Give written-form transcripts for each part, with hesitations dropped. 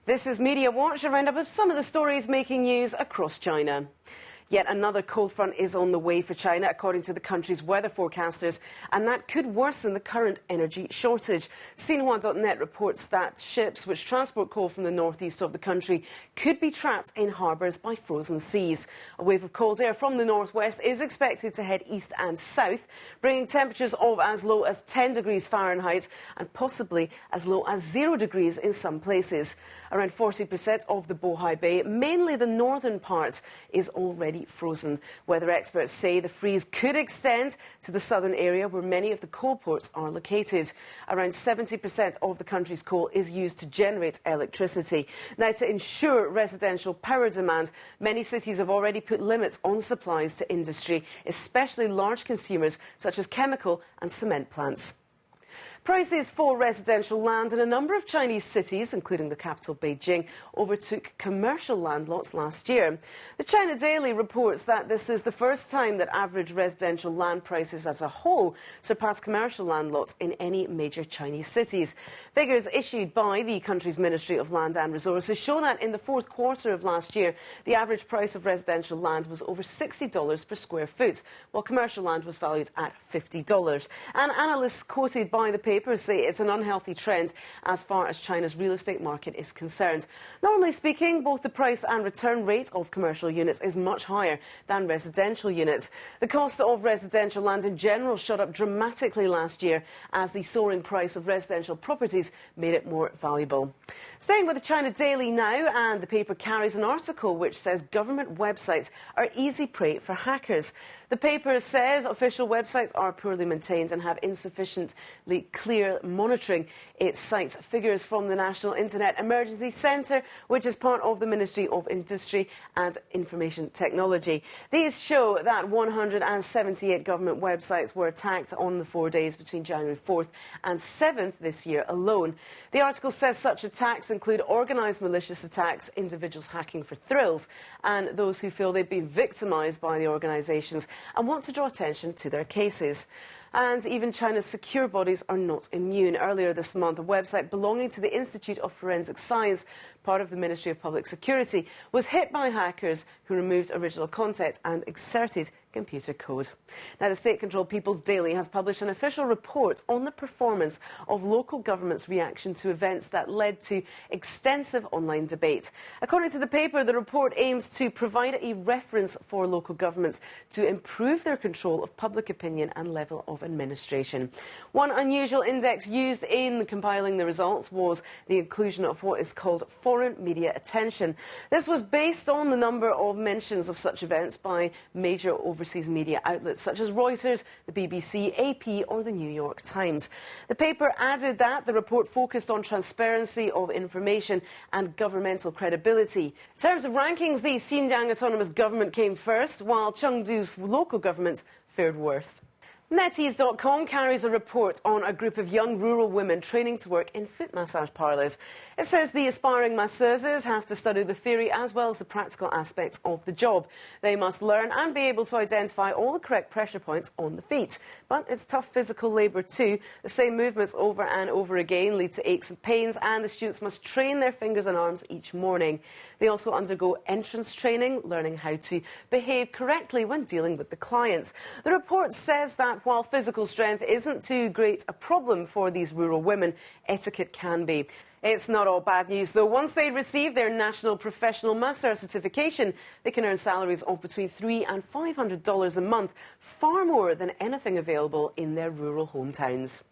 This is Media Watch, a roundup of some of the stories making news across China. Yet another cold front is on the way for China, according to the country's weather forecasters, and that could worsen the current energy shortage. Xinhua.net reports that ships which transport coal from the northeast of the country could be trapped in harbours by frozen seas. A wave of cold air from the northwest is expected to head east and south, bringing temperatures of as low as 10 degrees Fahrenheit and possibly as low as 0 degrees in some places. Around 40% of the Bohai Bay, mainly the northern part, is already frozen. Weather experts say the freeze could extend to the southern area where many of the coal ports are located. Around 70% of the country's coal is used to generate electricity. Now, to ensure residential power demand, many cities have already put limits on supplies to industry, especially large consumers such as chemical and cement plants. Prices for residential land in a number of Chinese cities, including the capital Beijing, overtook commercial land lots last year. The China Daily reports that this is the first time that average residential land prices as a whole surpassed commercial land lots in any major Chinese cities. Figures issued by the country's Ministry of Land and Resources show that in the fourth quarter of last year, the average price of residential land was over $60 per square foot, while commercial land was valued at $50. And analysts quoted by the paper say it's an unhealthy trend as far as China's real estate market is concerned. Normally speaking, both the price and return rate of commercial units is much higher than residential units. The cost of residential land in general shot up dramatically last year as the soaring price of residential properties made it more valuable. Staying with the China Daily now, and the paper carries an article which says government websites are easy prey for hackers. The paper says official websites are poorly maintained and have insufficiently clear monitoring. It cites figures from the National Internet Emergency Centre, which is part of the Ministry of Industry and Information Technology. These show that 178 government websites were attacked on the 4 days between January 4th and 7th this year alone. The article says such attacks include organised malicious attacks, individuals hacking for thrills, and those who feel they've been victimised by the organisations and want to draw attention to their cases. And even China's secure bodies are not immune. Earlier this month, a website belonging to the Institute of Forensic Science, part of the Ministry of Public Security, was hit by hackers who removed original content and excerpted computer code. Now, the state-controlled People's Daily has published an official report on the performance of local governments' reaction to events that led to extensive online debate. According to the paper, the report aims to provide a reference for local governments to improve their control of public opinion and level of administration. One unusual index used in compiling the results was the inclusion of what is called foreign media attention. This was based on the number of mentions of such events by major overseas media outlets such as Reuters, the BBC, AP or the New York Times. The paper added that the report focused on transparency of information and governmental credibility. In terms of rankings, the Xinjiang Autonomous Government came first, while Chengdu's local government fared worst. NetEase.com carries a report on a group of young rural women training to work in foot massage parlours. It says the aspiring masseuses have to study the theory as well as the practical aspects of the job. They must learn and be able to identify all the correct pressure points on the feet. But it's tough physical labour too. The same movements over and over again lead to aches and pains, and the students must train their fingers and arms each morning. They also undergo entrance training, learning how to behave correctly when dealing with the clients. The report says that while physical strength isn't too great a problem for these rural women, etiquette can be. It's not all bad news, though. Once they receive their National Professional Masseur certification, they can earn salaries of between $300 and $500 a month, far more than anything available in their rural hometowns.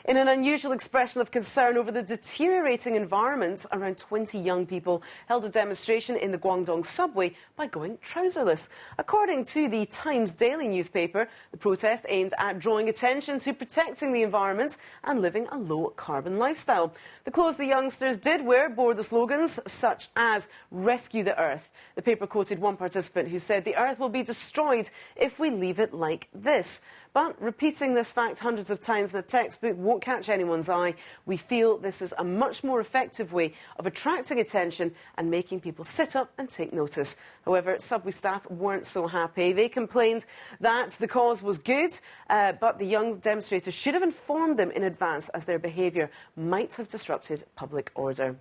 In an unusual expression of concern over the deteriorating environment, around 20 young people held a demonstration in the Guangdong subway by going trouserless. According to the Times Daily newspaper, the protest aimed at drawing attention to protecting the environment and living a low-carbon lifestyle. The clothes the youngsters did wear bore the slogans such as "Rescue the Earth." The paper quoted one participant who said, "The Earth will be destroyed if we leave it like this." But repeating this fact hundreds of times in a textbook won't catch anyone's eye. We feel this is a much more effective way of attracting attention and making people sit up and take notice. However, subway staff weren't so happy. They complained that the cause was good, but the young demonstrators should have informed them in advance, as their behaviour might have disrupted public order.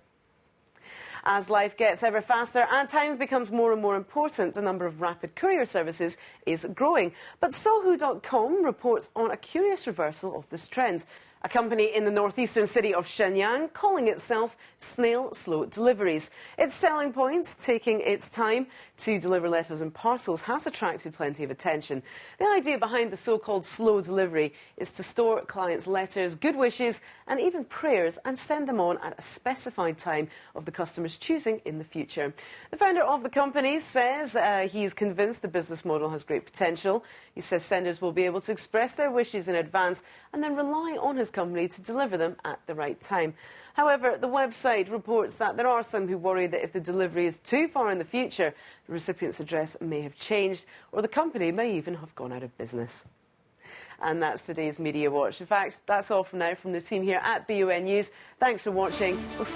As life gets ever faster and time becomes more and more important, the number of rapid courier services is growing. But Sohu.com reports on a curious reversal of this trend. A company in the northeastern city of Shenyang calling itself Snail Slow Deliveries. Its selling point, taking its time to deliver letters and parcels, has attracted plenty of attention. The idea behind the so-called slow delivery is to store clients' letters, good wishes and even prayers and send them on at a specified time of the customer's choosing in the future. The founder of the company says he is convinced the business model has great potential. He says senders will be able to express their wishes in advance and then rely on his company to deliver them at the right time. However, the website reports that there are some who worry that if the delivery is too far in the future, the recipient's address may have changed or the company may even have gone out of business. And that's today's Media Watch. In fact, that's all for now from the team here at BON News. Thanks for watching. We'll see